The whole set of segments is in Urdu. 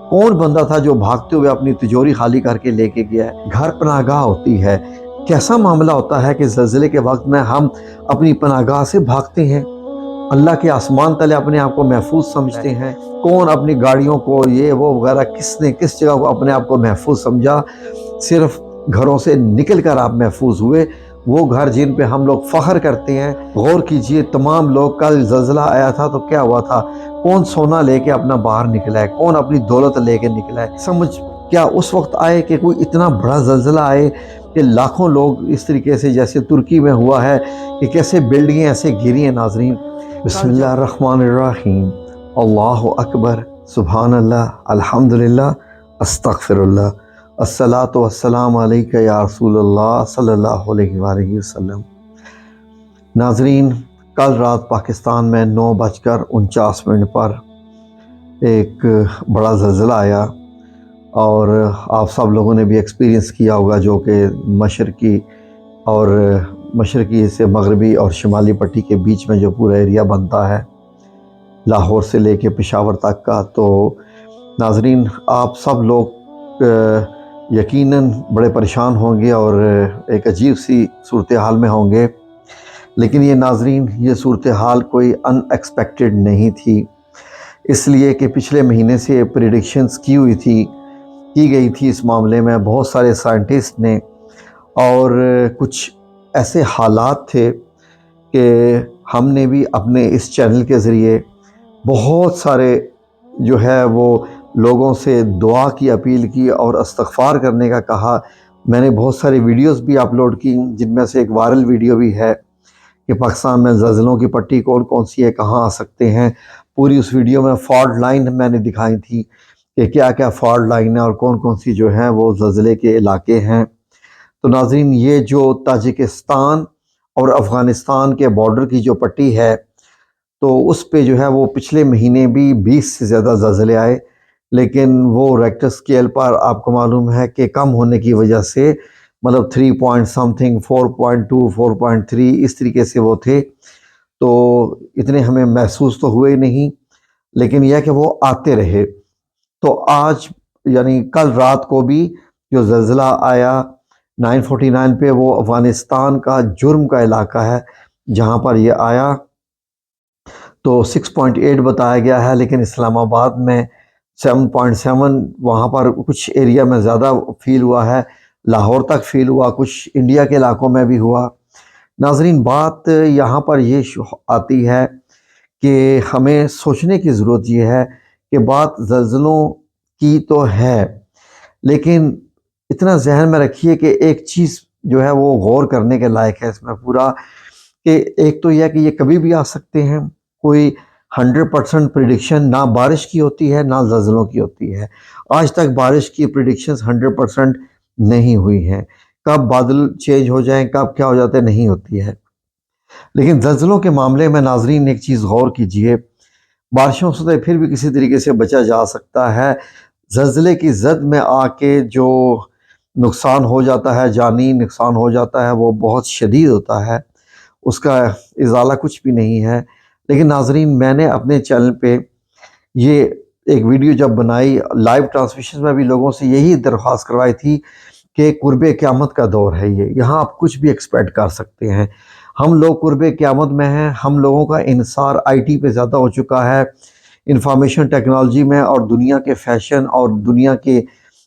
کون بندہ تھا جو بھاگتے ہوئے اپنی تجوری خالی کر کے لے کے گیا ہے؟ گھر پناہ گاہ ہوتی ہے۔ کیسا معاملہ ہوتا ہے کہ زلزلے کے وقت میں ہم اپنی پناہ گاہ سے بھاگتے ہیں؟ اللہ کے آسمان تلے اپنے آپ کو محفوظ سمجھتے ہیں۔ کون اپنی گاڑیوں کو یہ وہ وغیرہ کس نے کس جگہ کو اپنے آپ کو محفوظ سمجھا؟ صرف گھروں سے نکل کر آپ محفوظ ہوئے، وہ گھر جن پہ ہم لوگ فخر کرتے ہیں۔ غور کیجئے، تمام لوگ، کل زلزلہ آیا تھا تو کیا ہوا تھا؟ کون سونا لے کے اپنا باہر نکلا ہے؟ کون اپنی دولت لے کے نکلا ہے؟ سمجھ کیا اس وقت آئے کہ کوئی اتنا بڑا زلزلہ آئے کہ لاکھوں لوگ اس طریقے سے جیسے ترکی میں ہوا ہے کہ کیسے بلڈنگیں ایسے گری ہیں؟ ناظرین، بسم اللہ الرحمن الرحیم، اللہ اکبر، سبحان اللہ، الحمدللہ، استغفر اللہ، الصلاۃ والسلام علیک یا رسول اللہ صلی اللہ علیہ وآلہ وسلم۔ ناظرین، کل رات پاکستان میں 9:49 پر ایک بڑا زلزلہ آیا، اور آپ سب لوگوں نے بھی ایکسپیرینس کیا ہوگا، جو کہ مشرقی سے مغربی اور شمالی پٹی کے بیچ میں جو پورا ایریا بنتا ہے، لاہور سے لے کے پشاور تک کا۔ تو ناظرین، آپ سب لوگ یقیناً بڑے پریشان ہوں گے اور ایک عجیب سی صورتحال میں ہوں گے، لیکن یہ ناظرین، یہ صورتحال کوئی ان ایکسپیکٹڈ نہیں تھی، اس لیے کہ پچھلے مہینے سے پریڈکشنز کی گئی تھی اس معاملے میں بہت سارے سائنٹسٹ نے، اور کچھ ایسے حالات تھے کہ ہم نے بھی اپنے اس چینل کے ذریعے بہت سارے جو ہے وہ لوگوں سے دعا کی اپیل کی اور استغفار کرنے کا کہا۔ میں نے بہت ساری ویڈیوز بھی اپلوڈ کی، جن میں سے ایک وائرل ویڈیو بھی ہے کہ پاکستان میں زلزلوں کی پٹی کون سی ہے، کہاں آ سکتے ہیں۔ پوری اس ویڈیو میں فالٹ لائن میں نے دکھائی تھی کہ کیا کیا فالٹ لائن ہے اور کون سی جو ہیں وہ زلزلے کے علاقے ہیں۔ تو ناظرین، یہ جو تاجکستان اور افغانستان کے بارڈر کی جو پٹی ہے، تو اس پہ جو ہے وہ پچھلے مہینے بھی 20 سے زیادہ زلزلے آئے، لیکن وہ ریکٹر اسکیل پر آپ کو معلوم ہے کہ کم ہونے کی وجہ سے، مطلب 3 پوائنٹ سم تھنگ، 4.2 4.3 اس طریقے سے وہ تھے، تو اتنے ہمیں محسوس تو ہوئے نہیں، لیکن یہ کہ وہ آتے رہے۔ تو آج یعنی کل رات کو بھی جو زلزلہ آیا 9:49 پہ، وہ افغانستان کا جرم کا علاقہ ہے جہاں پر یہ آیا، تو 6.8 بتایا گیا ہے، لیکن اسلام آباد میں 7.7، وہاں پر کچھ ایریا میں زیادہ فیل ہوا ہے، لاہور تک فیل ہوا، کچھ انڈیا کے علاقوں میں بھی ہوا۔ ناظرین، بات یہاں پر یہ آتی ہے کہ ہمیں سوچنے کی ضرورت یہ ہے کہ بات زلزلوں کی تو ہے، لیکن اتنا ذہن میں رکھیے کہ ایک چیز جو ہے وہ غور کرنے کے لائق ہے اس میں پورا، کہ ایک تو یہ کہ یہ کبھی بھی آ سکتے ہیں، کوئی 100% پریڈکشن نہ بارش کی ہوتی ہے نہ زلزلوں کی ہوتی ہے۔ آج تک بارش کی پریڈکشنز 100% نہیں ہوئی ہیں، کب بادل چینج ہو جائیں، کب کیا ہو جاتے نہیں ہوتی ہے۔ لیکن زلزلوں کے معاملے میں ناظرین ایک چیز غور کیجئے، بارشوں سے پھر بھی کسی طریقے سے بچا جا سکتا ہے، زلزلے کی زد میں آ کے جو نقصان ہو جاتا ہے، جانی نقصان ہو جاتا ہے، وہ بہت شدید ہوتا ہے، اس کا ازالہ کچھ بھی نہیں ہے۔ لیکن ناظرین، میں نے اپنے چینل پہ یہ ایک ویڈیو جب بنائی، لائیو ٹرانسمیشن میں بھی لوگوں سے یہی درخواست کروائی تھی کہ قرب قیامت کا دور ہے، یہاں آپ کچھ بھی ایکسپیکٹ کر سکتے ہیں۔ ہم لوگ قرب قیامت میں ہیں، ہم لوگوں کا انحصار آئی ٹی پہ زیادہ ہو چکا ہے، انفارمیشن ٹیکنالوجی میں، اور دنیا کے فیشن اور دنیا کے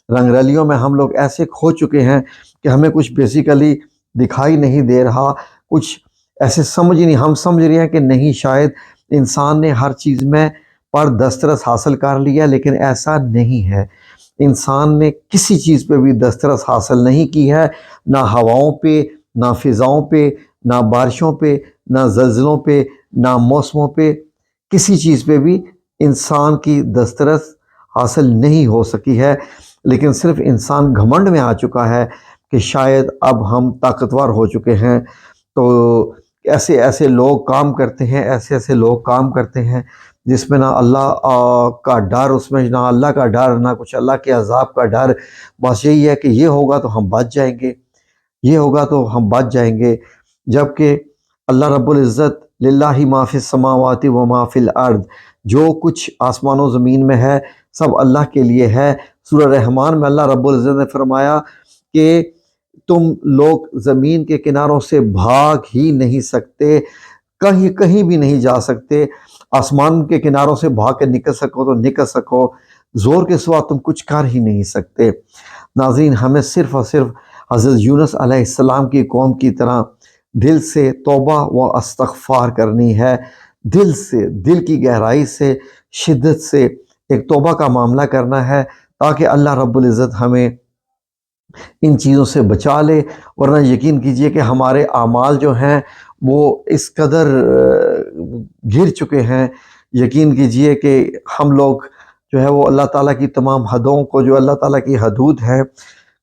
رنگ رلیوں میں ہم لوگ ایسے کھو چکے ہیں کہ ہمیں کچھ بیسیکلی دکھائی نہیں دے رہا، کچھ ایسے سمجھ ہی نہیں، ہم سمجھ رہے ہیں کہ نہیں، شاید انسان نے ہر چیز میں پر دسترس حاصل کر لیا، لیکن ایسا نہیں ہے۔ انسان نے کسی چیز پہ بھی دسترس حاصل نہیں کی ہے، نہ ہواؤں پہ، نہ فضاؤں پہ، نہ بارشوں پہ، نہ زلزلوں پہ، نہ موسموں پہ، کسی چیز پہ بھی انسان کی دسترس حاصل نہیں ہو سکی ہے۔ لیکن صرف انسان گھمنڈ میں آ چکا ہے کہ شاید اب ہم طاقتور ہو چکے ہیں، تو ایسے لوگ کام کرتے ہیں، ایسے لوگ کام کرتے ہیں جس میں نہ اللہ کا ڈر، اس میں نہ اللہ کا ڈر، نہ کچھ اللہ کے عذاب کا ڈر، بس یہی ہے کہ یہ ہوگا تو ہم بچ جائیں گے، یہ ہوگا تو ہم بچ جائیں گے، جبکہ اللہ رب العزت للہ ما فی السماوات و ما فی الارض، جو کچھ آسمان و زمین میں ہے سب اللہ کے لیے ہے۔ سورہ رحمان میں اللہ رب العزت نے فرمایا کہ تم لوگ زمین کے کناروں سے بھاگ ہی نہیں سکتے، کہیں بھی نہیں جا سکتے۔ آسمان کے کناروں سے بھاگ کے نکل سکو تو نکل سکو، زور کے سوا تم کچھ کر ہی نہیں سکتے۔ ناظرین، ہمیں صرف اور صرف حضرت یونس علیہ السلام کی قوم کی طرح دل سے توبہ و استغفار کرنی ہے، دل سے، دل کی گہرائی سے، شدت سے ایک توبہ کا معاملہ کرنا ہے، تاکہ اللہ رب العزت ہمیں ان چیزوں سے بچا لے۔ ورنہ یقین کیجئے کہ ہمارے اعمال جو ہیں وہ اس قدر گر چکے ہیں، یقین کیجئے کہ ہم لوگ جو ہے وہ اللہ تعالیٰ کی تمام حدوں کو، جو اللہ تعالیٰ کی حدود ہے،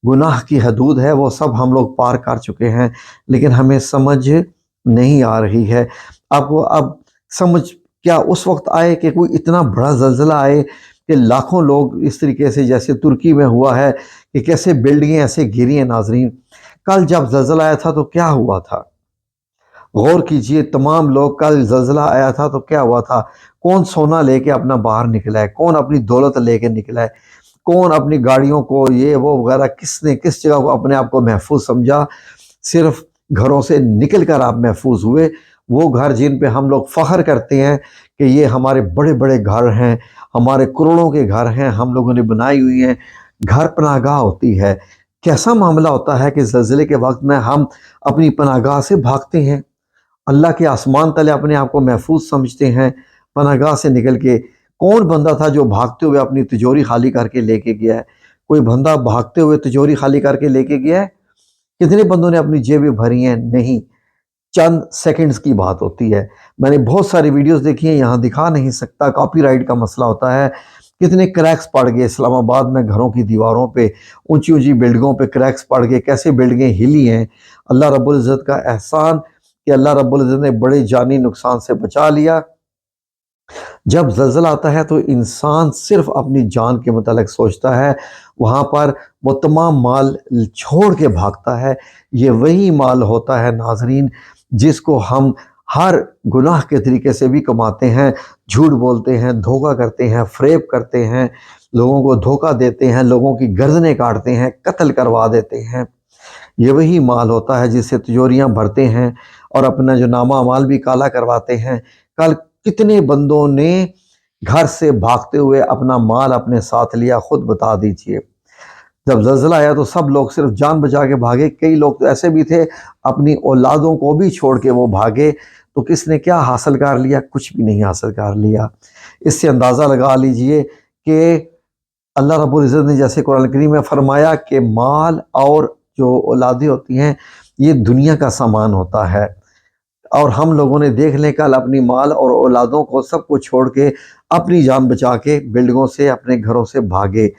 گناہ کی حدود ہے، وہ سب ہم لوگ پار کر چکے ہیں، لیکن ہمیں سمجھ نہیں آ رہی ہے۔ آپ کو اب سمجھ کیا اس وقت آئے کہ کوئی اتنا بڑا زلزلہ آئے کہ لاکھوں لوگ اس طریقے سے، جیسے ترکی میں ہوا ہے کہ کیسے بلڈنگیں ایسے گری ہیں۔ ناظرین، کل جب زلزلہ آیا تھا تو کیا ہوا تھا؟ غور کیجئے، تمام لوگ، کل زلزلہ آیا تھا تو کیا ہوا تھا؟ کون سونا لے کے اپنا باہر نکلا ہے؟ کون اپنی دولت لے کے نکلا ہے؟ کون اپنی گاڑیوں کو، یہ وہ وغیرہ، کس نے کس جگہ کو اپنے آپ کو محفوظ سمجھا؟ صرف گھروں سے نکل کر آپ محفوظ ہوئے، وہ گھر جن پہ ہم لوگ فخر کرتے ہیں کہ یہ ہمارے بڑے بڑے گھر ہیں، ہمارے کروڑوں کے گھر ہیں، ہم لوگوں نے بنائی ہوئی ہیں۔ گھر پناہ گاہ ہوتی ہے۔ کیسا معاملہ ہوتا ہے کہ زلزلے کے وقت میں ہم اپنی پناہ گاہ سے بھاگتے ہیں، اللہ کے آسمان تلے اپنے آپ کو محفوظ سمجھتے ہیں، پناہ گاہ سے نکل کے۔ کون بندہ تھا جو بھاگتے ہوئے اپنی تجوری خالی کر کے لے کے گیا ہے؟ کوئی بندہ بھاگتے ہوئے تجوری خالی کر کے لے کے گیا ہے؟ کتنے بندوں نے اپنی جیبیں بھری ہیں؟ نہیں، چند سیکنڈز کی بات ہوتی ہے۔ میں نے بہت ساری ویڈیوز دیکھی ہیں، یہاں دکھا نہیں سکتا، کاپی رائٹ کا مسئلہ ہوتا ہے۔ کتنے کریکس پڑ گئے اسلام آباد میں، گھروں کی دیواروں پہ، اونچی اونچی بلڈنگوں پہ کریکس پڑ گئے، کیسے بلڈنگیں ہلی ہیں۔ اللہ رب العزت کا احسان کہ اللہ رب العزت نے بڑے جانی نقصان سے بچا لیا۔ جب زلزلہ آتا ہے تو انسان صرف اپنی جان کے متعلق سوچتا ہے، وہاں پر وہ تمام مال چھوڑ کے بھاگتا ہے۔ یہ وہی مال ہوتا ہے ناظرین جس کو ہم ہر گناہ کے طریقے سے بھی کماتے ہیں، جھوٹ بولتے ہیں، دھوکہ کرتے ہیں، فریب کرتے ہیں، لوگوں کو دھوکہ دیتے ہیں، لوگوں کی گردنیں کاٹتے ہیں، قتل کروا دیتے ہیں۔ یہ وہی مال ہوتا ہے جس سے تجوریاں بھرتے ہیں اور اپنا جو نامہ اعمال بھی کالا کرواتے ہیں۔ کل کتنے بندوں نے گھر سے بھاگتے ہوئے اپنا مال اپنے ساتھ لیا، خود بتا دیجئے۔ جب زلزلہ آیا تو سب لوگ صرف جان بچا کے بھاگے، کئی لوگ تو ایسے بھی تھے اپنی اولادوں کو بھی چھوڑ کے وہ بھاگے۔ تو کس نے کیا حاصل کر لیا؟ کچھ بھی نہیں حاصل کر لیا۔ اس سے اندازہ لگا لیجئے کہ اللہ رب العزت نے جیسے قرآن کریم میں فرمایا کہ مال اور جو اولادیں ہوتی ہیں یہ دنیا کا سامان ہوتا ہے، اور ہم لوگوں نے دیکھ لیں کل اپنی مال اور اولادوں کو سب کو چھوڑ کے اپنی جان بچا کے بلڈنگوں سے، اپنے گھروں سے بھاگے۔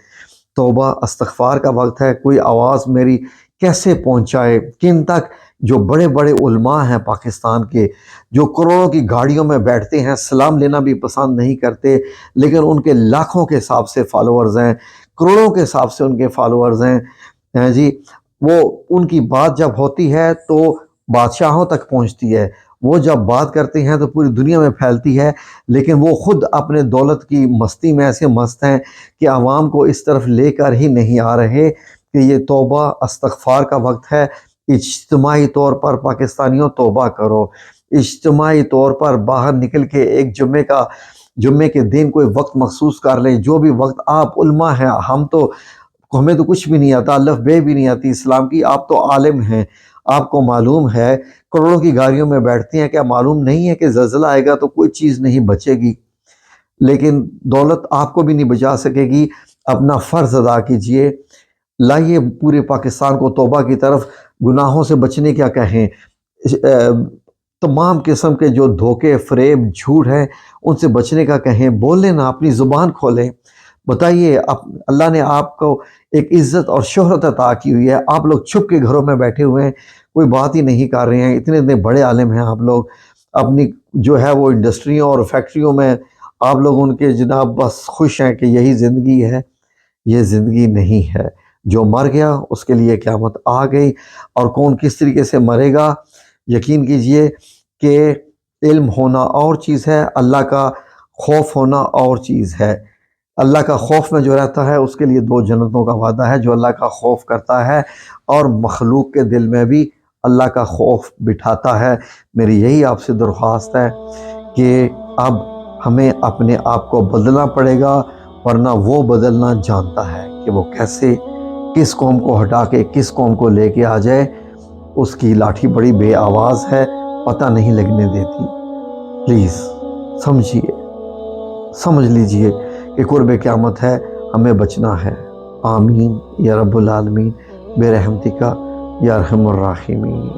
توبہ استغفار کا وقت ہے۔ کوئی آواز میری کیسے پہنچائے کن تک؟ جو بڑے بڑے علماء ہیں پاکستان کے، جو کروڑوں کی گاڑیوں میں بیٹھتے ہیں، سلام لینا بھی پسند نہیں کرتے، لیکن ان کے لاکھوں کے حساب سے فالوورز ہیں، کروڑوں کے حساب سے ان کے فالوورز ہیں جی۔ وہ ان کی بات جب ہوتی ہے تو بادشاہوں تک پہنچتی ہے، وہ جب بات کرتے ہیں تو پوری دنیا میں پھیلتی ہے، لیکن وہ خود اپنے دولت کی مستی میں ایسے مست ہیں کہ عوام کو اس طرف لے کر ہی نہیں آ رہے کہ یہ توبہ استغفار کا وقت ہے۔ اجتماعی طور پر پاکستانیوں توبہ کرو، اجتماعی طور پر باہر نکل کے ایک جمعے کے دن کوئی وقت مخصوص کر لیں، جو بھی وقت آپ علماء ہیں، ہمیں تو کچھ بھی نہیں آتا، الف بے بھی نہیں آتی اسلام کی، آپ تو عالم ہیں، آپ کو معلوم ہے، کروڑوں کی گاڑیوں میں بیٹھتے ہیں، کیا معلوم نہیں ہے کہ زلزلہ آئے گا تو کوئی چیز نہیں بچے گی؟ لیکن دولت آپ کو بھی نہیں بچا سکے گی۔ اپنا فرض ادا کیجئے، لائیے پورے پاکستان کو توبہ کی طرف۔ گناہوں سے بچنے کیا کہیں، تمام قسم کے جو دھوکے، فریب، جھوٹ ہیں ان سے بچنے کا کہیں۔ بولیں نا، اپنی زبان کھولیں، بتائیے۔ اللہ نے آپ کو ایک عزت اور شہرت عطا کی ہوئی ہے، آپ لوگ چھپ کے گھروں میں بیٹھے ہوئے ہیں، کوئی بات ہی نہیں کر رہے ہیں، اتنے اتنے بڑے عالم ہیں آپ لوگ، اپنی جو ہے وہ انڈسٹریوں اور فیکٹریوں میں آپ لوگ ان کے جناب بس خوش ہیں کہ یہی زندگی ہے۔ یہ زندگی نہیں ہے۔ جو مر گیا اس کے لیے قیامت آ گئی، اور کون کس طریقے سے مرے گا؟ یقین کیجئے کہ علم ہونا اور چیز ہے، اللہ کا خوف ہونا اور چیز ہے۔ اللہ کا خوف میں جو رہتا ہے اس کے لیے 2 جنتوں کا وعدہ ہے۔ جو اللہ کا خوف کرتا ہے اور مخلوق کے دل میں بھی اللہ کا خوف بٹھاتا ہے، میری یہی آپ سے درخواست ہے کہ اب ہمیں اپنے آپ کو بدلنا پڑے گا، ورنہ وہ بدلنا جانتا ہے کہ وہ کیسے کس قوم کو ہٹا کے کس قوم کو لے کے آ جائے۔ اس کی لاٹھی بڑی بے آواز ہے، پتہ نہیں لگنے دیتی۔ پلیز سمجھ لیجئے کہ قرب قیامت ہے، ہمیں بچنا ہے۔ آمین یا رب العالمین برحمتک یا ارحم الراحمین۔